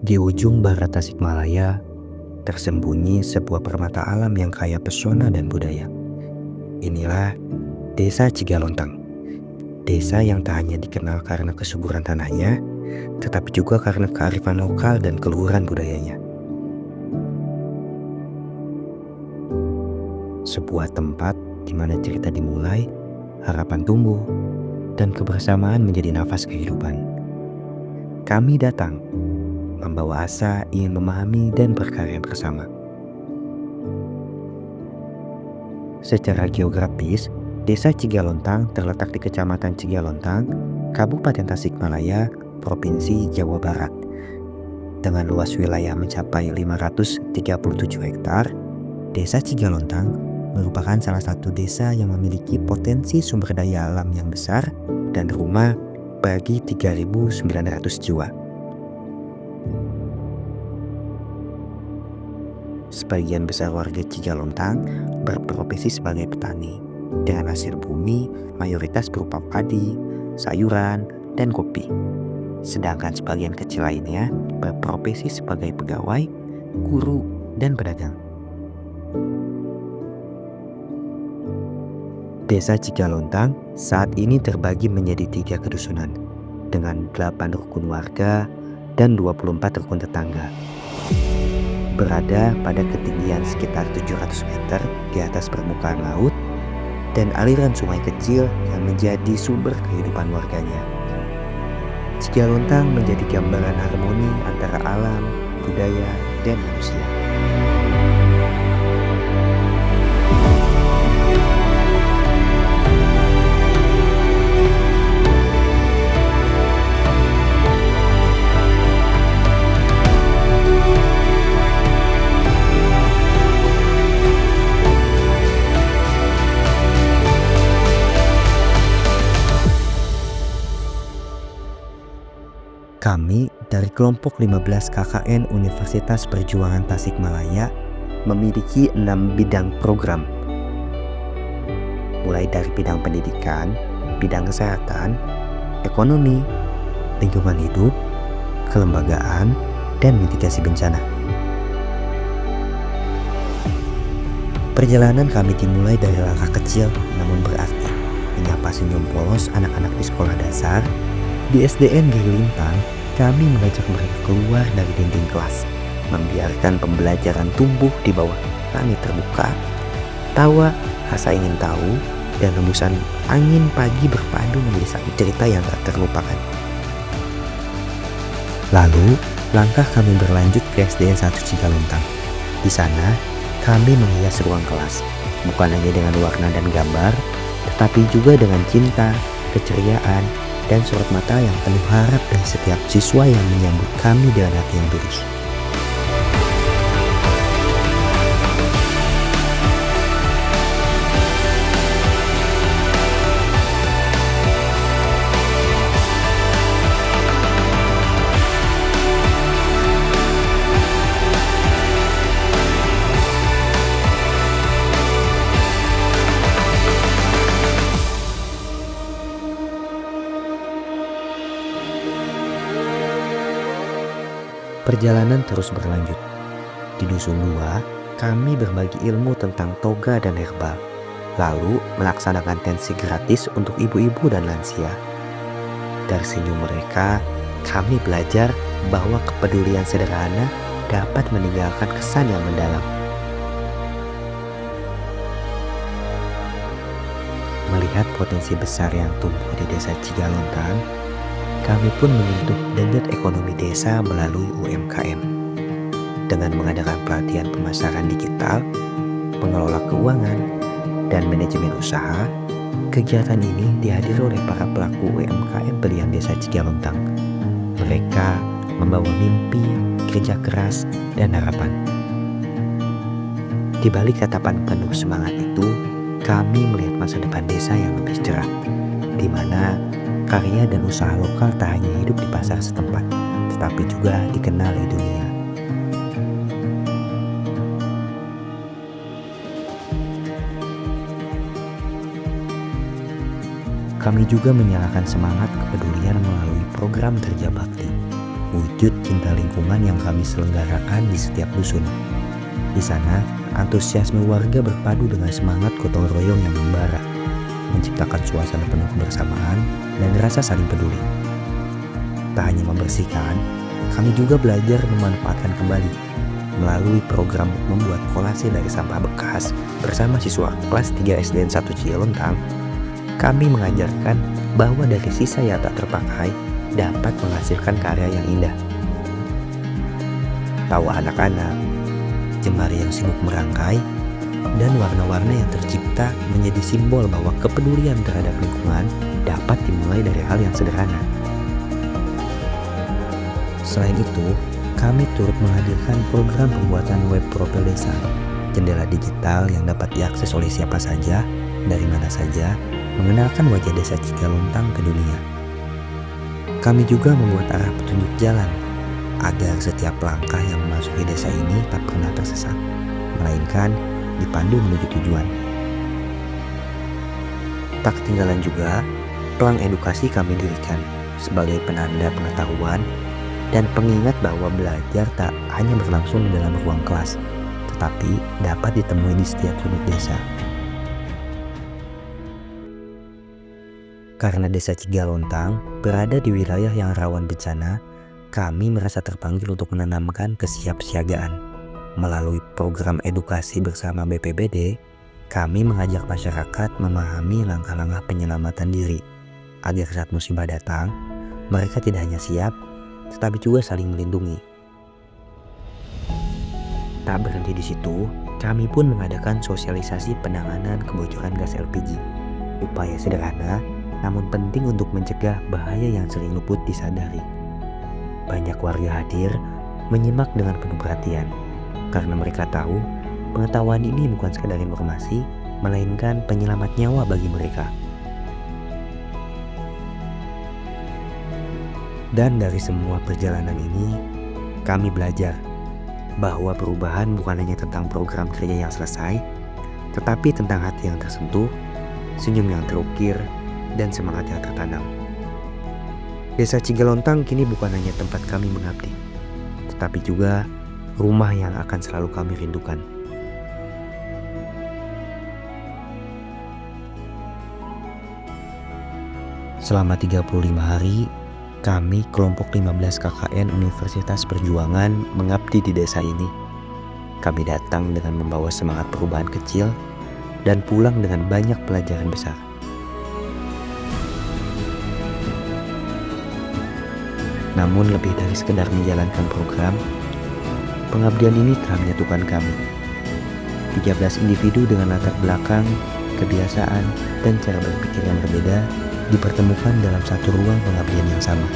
Di ujung barat Tasikmalaya, tersembunyi sebuah permata alam yang kaya pesona dan budaya. Inilah Desa Cigalontang. Desa yang tak hanya dikenal karena kesuburan tanahnya, tetapi juga karena kearifan lokal dan keluhuran budayanya. Sebuah tempat di mana cerita dimulai, harapan tumbuh, dan kebersamaan menjadi nafas kehidupan. Kami datang membawa asa ingin memahami dan berkarya bersama. Secara geografis, Desa Cigalontang terletak di Kecamatan Cigalontang, Kabupaten Tasikmalaya, Provinsi Jawa Barat. Dengan luas wilayah mencapai 537 hektar, Desa Cigalontang merupakan salah satu desa yang memiliki potensi sumber daya alam yang besar dan rumah bagi 3.900 jiwa. Sebagian besar warga Cigalontang berprofesi sebagai petani dengan hasil bumi mayoritas berupa padi, sayuran, dan kopi. Sedangkan sebagian kecil lainnya berprofesi sebagai pegawai, guru, dan pedagang. Desa Cigalontang saat ini terbagi menjadi 3 kedusunan dengan 8 rukun warga dan 24 rukun tetangga. Berada pada ketinggian sekitar 700 meter di atas permukaan laut dan aliran sungai kecil yang menjadi sumber kehidupan warganya. Cigalontang menjadi gambaran harmoni antara alam, budaya, dan manusia. Kami dari kelompok 15 KKN Universitas Perjuangan Tasikmalaya memiliki 6 bidang program. Mulai dari bidang pendidikan, bidang kesehatan, ekonomi, lingkungan hidup, kelembagaan, dan mitigasi bencana. Perjalanan kami dimulai dari langkah kecil namun berarti, menyapa senyum polos anak-anak di sekolah dasar. Di SDN Giri Lintang, kami mengajak mereka keluar dari dinding kelas, membiarkan pembelajaran tumbuh di bawah langit terbuka. Tawa, rasa ingin tahu, dan hembusan angin pagi berpadu menjadi satu cerita yang tak terlupakan. Lalu, langkah kami berlanjut ke SDN 1 Cigalontang. Di sana, kami menghias ruang kelas, bukan hanya dengan warna dan gambar, tetapi juga dengan cinta, keceriaan, dan sorot mata yang penuh harap dari setiap siswa yang menyambut kami dengan hati yang tulus. Perjalanan terus berlanjut. Di Dusun 2, kami berbagi ilmu tentang toga dan herbal, lalu melaksanakan tensi gratis untuk ibu-ibu dan lansia. Dari senyum mereka, kami belajar bahwa kepedulian sederhana dapat meninggalkan kesan yang mendalam. Melihat potensi besar yang tumbuh di Desa Cigalontang, kami pun menyentuh denyut ekonomi desa melalui UMKM. Dengan mengadakan pelatihan pemasaran digital, pengelola keuangan, dan manajemen usaha, kegiatan ini dihadiri oleh para pelaku UMKM pilihan Desa Cigalontang. Mereka membawa mimpi, kerja keras, dan harapan. Di balik tatapan penuh semangat itu, kami melihat masa depan desa yang lebih cerah, di mana karya dan usaha lokal tak hanya hidup di pasar setempat, tetapi juga dikenal di dunia. Kami juga menyalakan semangat kepedulian melalui program kerja bakti wujud cinta lingkungan yang kami selenggarakan di setiap dusun. Di sana, antusiasme warga berpadu dengan semangat gotong royong yang membara, menciptakan suasana penuh kebersamaan dan rasa saling peduli. Tak hanya membersihkan, kami juga belajar memanfaatkan kembali melalui program membuat kolase dari sampah bekas bersama siswa kelas 3 SDN 1 Cigalontang. Kami mengajarkan bahwa dari sisa yang tak terpakai dapat menghasilkan karya yang indah. Tawa anak-anak, jemari yang sibuk merangkai, dan warna-warna yang tercipta menjadi simbol bahwa kepedulian terhadap lingkungan dapat dimulai dari hal yang sederhana. Selain itu, kami turut menghadirkan program pembuatan web profil desa, jendela digital yang dapat diakses oleh siapa saja, dari mana saja, mengenalkan wajah desa Cigalontang ke dunia. Kami juga membuat arah petunjuk jalan, agar setiap langkah yang memasuki desa ini tak pernah tersesat, melainkan dipandu menuju tujuan. Tak ketinggalan juga, pelang edukasi kami dirikan sebagai penanda pengetahuan dan pengingat bahwa belajar tak hanya berlangsung di dalam ruang kelas, tetapi dapat ditemui di setiap sudut desa. Karena desa Cigalontang berada di wilayah yang rawan bencana, kami merasa terpanggil untuk menanamkan kesiapsiagaan. Melalui program edukasi bersama BPBD, kami mengajak masyarakat memahami langkah-langkah penyelamatan diri, agar saat musibah datang, mereka tidak hanya siap, tetapi juga saling melindungi. Tak berhenti di situ, kami pun mengadakan sosialisasi penanganan kebocoran gas LPG. Upaya sederhana, namun penting untuk mencegah bahaya yang sering luput disadari. Banyak warga hadir menyimak dengan penuh perhatian, karena mereka tahu pengetahuan ini bukan sekadar informasi, melainkan penyelamat nyawa bagi mereka. Dan dari semua perjalanan ini, kami belajar bahwa perubahan bukan hanya tentang program kerja yang selesai, tetapi tentang hati yang tersentuh, senyum yang terukir, dan semangat yang tertanam. Desa Cigalontang kini bukan hanya tempat kami mengabdi, tetapi juga rumah yang akan selalu kami rindukan. Selama 35 hari, kami kelompok 15 KKN Universitas Perjuangan mengabdi di desa ini. Kami datang dengan membawa semangat perubahan kecil dan pulang dengan banyak pelajaran besar. Namun lebih dari sekedar menjalankan program, pengabdian ini telah menyatukan kami. 13 individu dengan latar belakang, kebiasaan, dan cara berpikir yang berbeda dipertemukan dalam satu ruang pengabdian yang sama.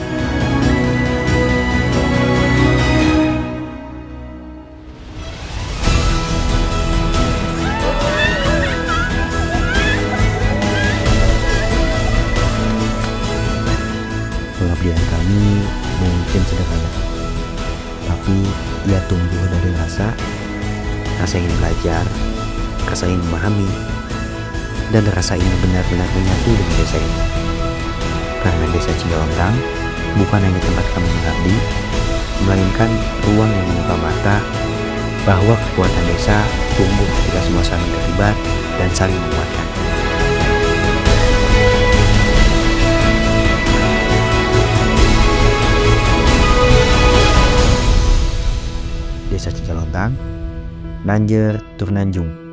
Pengabdian kami mungkin sederhana, tapi ia tumbuh dari rasa ingin belajar, rasa ingin memahami, dan rasa ingin benar-benar menyatu dengan desa ini. Karena desa Cigalontang bukan hanya tempat kami mengabdi, melainkan ruang yang membuka mata bahwa kekuatan desa tumbuh ketika semua saling terlibat dan saling menguatkan. Desa Cigalontang, Nanjer, Turnanjung.